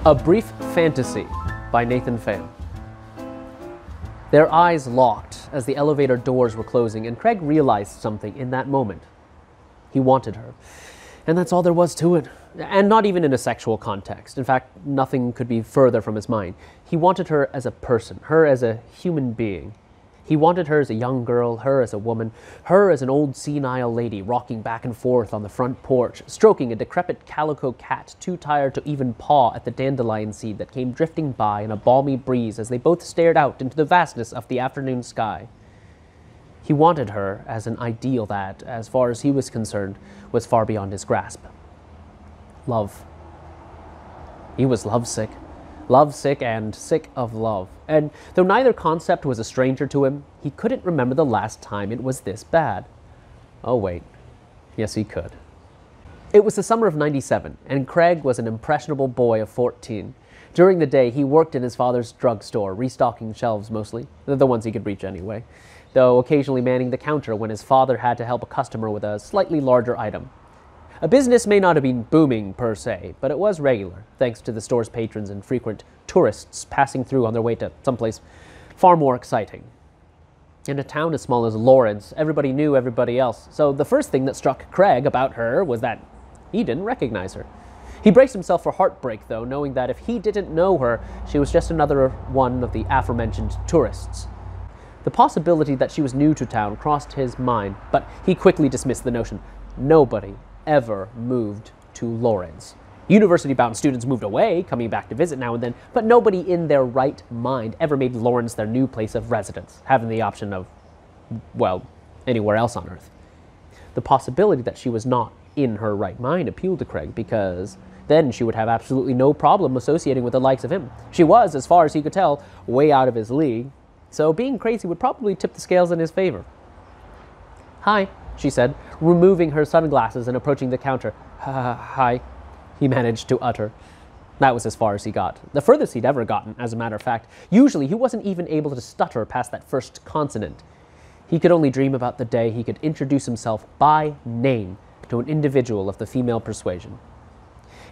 A Brief Fantasy by Naathan Phan. Their eyes locked as the elevator doors were closing, and Craig realized something in that moment. He wanted her. And that's all there was to it. And not even in a sexual context. In fact, nothing could be further from his mind. He wanted her as a person, her as a human being. He wanted her as a young girl, her as a woman, her as an old senile lady rocking back and forth on the front porch, stroking a decrepit calico cat too tired to even paw at the dandelion seed that came drifting by in a balmy breeze as they both stared out into the vastness of the afternoon sky. He wanted her as an ideal that, as far as he was concerned, was far beyond his grasp. Love. He was lovesick. Lovesick and sick of love. And though neither concept was a stranger to him, he couldn't remember the last time it was this bad. Oh wait, yes he could. It was the summer of '97, and Craig was an impressionable boy of 14. During the day, he worked in his father's drugstore, restocking shelves mostly, the ones he could reach anyway, though occasionally manning the counter when his father had to help a customer with a slightly larger item. A business may not have been booming per se, but it was regular, thanks to the store's patrons and frequent tourists passing through on their way to someplace far more exciting. In a town as small as Lawrence, everybody knew everybody else, so the first thing that struck Craig about her was that he didn't recognize her. He braced himself for heartbreak, though, knowing that if he didn't know her, she was just another one of the aforementioned tourists. The possibility that she was new to town crossed his mind, but he quickly dismissed the notion. Nobody ever moved to Lawrence. University-bound students moved away, coming back to visit now and then, but nobody in their right mind ever made Lawrence their new place of residence, having the option of, well, anywhere else on Earth. The possibility that she was not in her right mind appealed to Craig, because then she would have absolutely no problem associating with the likes of him. She was, as far as he could tell, way out of his league, so being crazy would probably tip the scales in his favor. "Hi," she said, removing her sunglasses and approaching the counter. "Hi," he managed to utter. That was as far as he got. The furthest he'd ever gotten, as a matter of fact. Usually he wasn't even able to stutter past that first consonant. He could only dream about the day he could introduce himself by name to an individual of the female persuasion.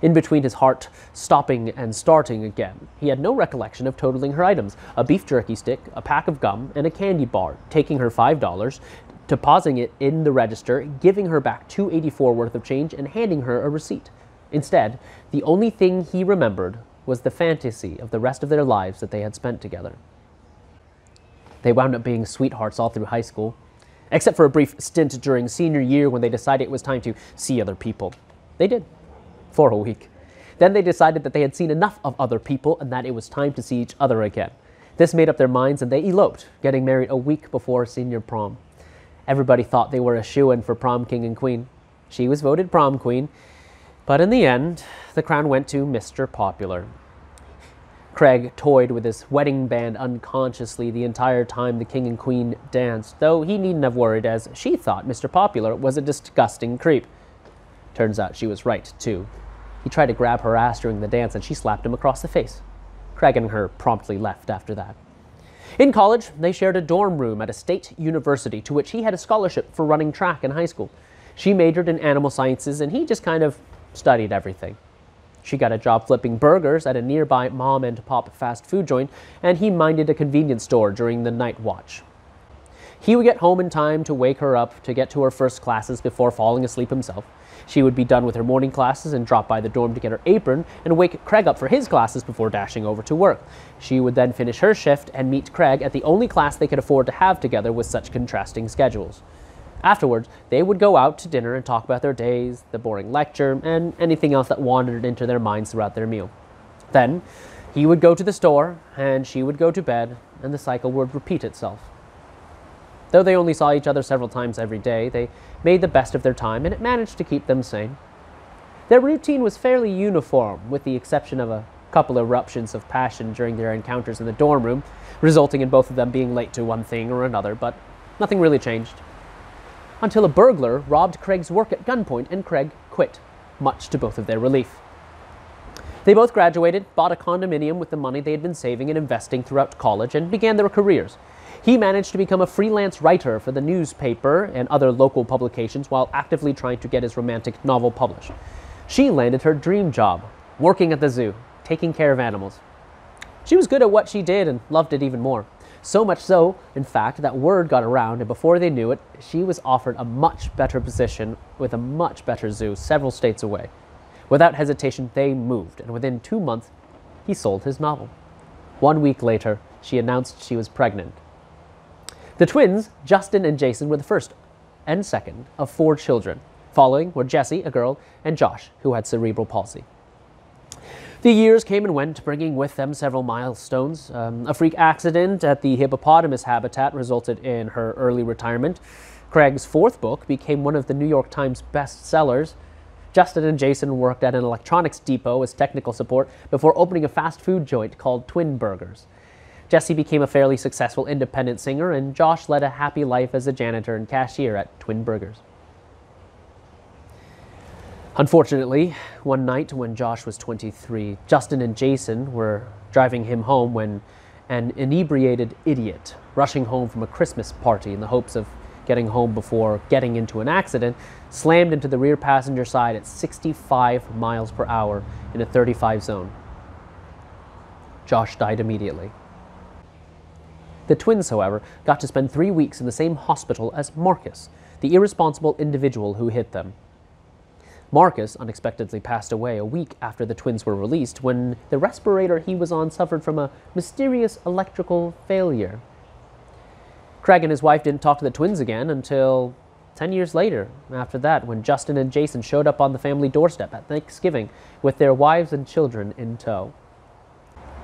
In between his heart stopping and starting again, he had no recollection of totaling her items, a beef jerky stick, a pack of gum, and a candy bar, taking her $5, depositing it in the register, giving her back $2.84 worth of change, and handing her a receipt. Instead, the only thing he remembered was the fantasy of the rest of their lives that they had spent together. They wound up being sweethearts all through high school, except for a brief stint during senior year when they decided it was time to see other people. They did, for a week. Then they decided that they had seen enough of other people and that it was time to see each other again. This made up their minds and they eloped, getting married a week before senior prom. Everybody thought they were a shoo-in for prom king and queen. She was voted prom queen, but in the end, the crown went to Mr. Popular. Craig toyed with his wedding band unconsciously the entire time the king and queen danced, though he needn't have worried, as she thought Mr. Popular was a disgusting creep. Turns out she was right, too. He tried to grab her ass during the dance and she slapped him across the face. Craig and her promptly left after that. In college, they shared a dorm room at a state university to which he had a scholarship for running track in high school. She majored in animal sciences and he just kind of studied everything. She got a job flipping burgers at a nearby mom and pop fast food joint, and he minded a convenience store during the night watch. He would get home in time to wake her up to get to her first classes before falling asleep himself. She would be done with her morning classes and drop by the dorm to get her apron and wake Craig up for his classes before dashing over to work. She would then finish her shift and meet Craig at the only class they could afford to have together with such contrasting schedules. Afterwards, they would go out to dinner and talk about their days, the boring lecture, and anything else that wandered into their minds throughout their meal. Then, he would go to the store, and she would go to bed, and the cycle would repeat itself. Though they only saw each other several times every day, they made the best of their time, and it managed to keep them sane. Their routine was fairly uniform, with the exception of a couple eruptions of passion during their encounters in the dorm room, resulting in both of them being late to one thing or another, but nothing really changed. Until a burglar robbed Craig's work at gunpoint and Craig quit, much to both of their relief. They both graduated, bought a condominium with the money they had been saving and investing throughout college, and began their careers. He managed to become a freelance writer for the newspaper and other local publications while actively trying to get his romantic novel published. She landed her dream job, working at the zoo, taking care of animals. She was good at what she did and loved it even more. So much so, in fact, that word got around, and before they knew it, she was offered a much better position with a much better zoo several states away. Without hesitation, they moved, and within 2 months, he sold his novel. 1 week later, she announced she was pregnant. The twins, Justin and Jason, were the first and second of 4 children. Following were Jessie, a girl, and Josh, who had cerebral palsy. The years came and went, bringing with them several milestones. A freak accident at the hippopotamus habitat resulted in her early retirement. Craig's 4th book became one of the New York Times bestsellers. Justin and Jason worked at an electronics depot as technical support before opening a fast food joint called Twin Burgers. Jessie became a fairly successful independent singer, and Josh led a happy life as a janitor and cashier at Twin Burgers. Unfortunately, one night when Josh was 23, Justin and Jason were driving him home when an inebriated idiot, rushing home from a Christmas party in the hopes of getting home before getting into an accident, slammed into the rear passenger side at 65 miles per hour in a 35 zone. Josh died immediately. The twins, however, got to spend 3 weeks in the same hospital as Marcus, the irresponsible individual who hit them. Marcus unexpectedly passed away a week after the twins were released when the respirator he was on suffered from a mysterious electrical failure. Craig and his wife didn't talk to the twins again until 10 years later, after that, when Justin and Jason showed up on the family doorstep at Thanksgiving with their wives and children in tow.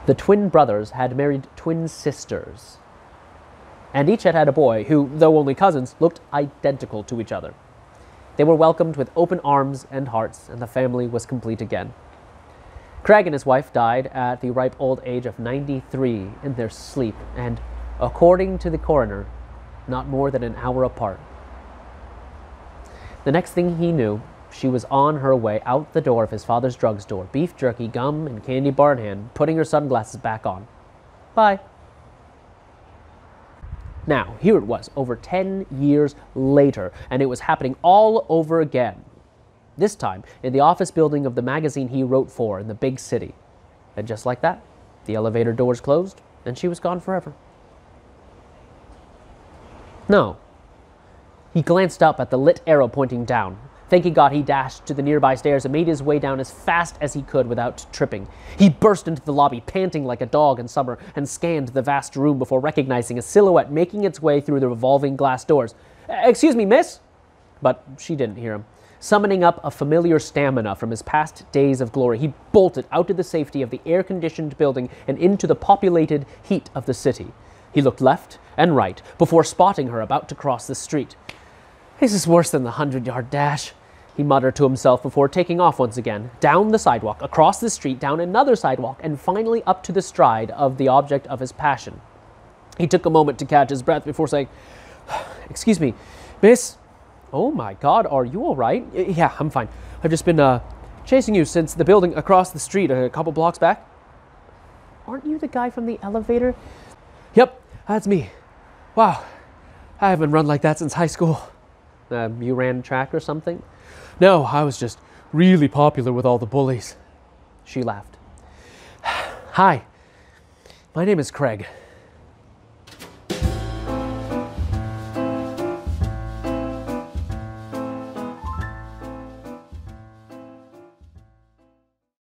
The twin brothers had married twin sisters, and each had had a boy who, though only cousins, looked identical to each other. They were welcomed with open arms and hearts, and the family was complete again. Craig and his wife died at the ripe old age of 93 in their sleep, and, according to the coroner, not more than an hour apart. The next thing he knew, she was on her way out the door of his father's drugstore, beef jerky, gum, and candy bar in hand, putting her sunglasses back on. Bye. Now, here it was, over 10 years later, and it was happening all over again. This time, in the office building of the magazine he wrote for in the big city. And just like that, the elevator doors closed, and she was gone forever. No. He glanced up at the lit arrow pointing down. Thanking God, he dashed to the nearby stairs and made his way down as fast as he could without tripping. He burst into the lobby, panting like a dog in summer, and scanned the vast room before recognizing a silhouette making its way through the revolving glass doors. "Excuse me, miss?" But she didn't hear him. Summoning up a familiar stamina from his past days of glory, he bolted out to the safety of the air-conditioned building and into the populated heat of the city. He looked left and right before spotting her about to cross the street. "This is worse than the 100-yard dash," he muttered to himself before taking off once again, down the sidewalk, across the street, down another sidewalk, and finally up to the stride of the object of his passion. He took a moment to catch his breath before saying, "Excuse me, miss? Oh my God, are you all right?" "Yeah, I'm fine. I've just been chasing you since the building across the street a couple blocks back." "Aren't you the guy from the elevator?" "Yep, that's me. Wow, I haven't run like that since high school." You ran track or something?" "No, I was just really popular with all the bullies." She laughed. "Hi, my name is Craig.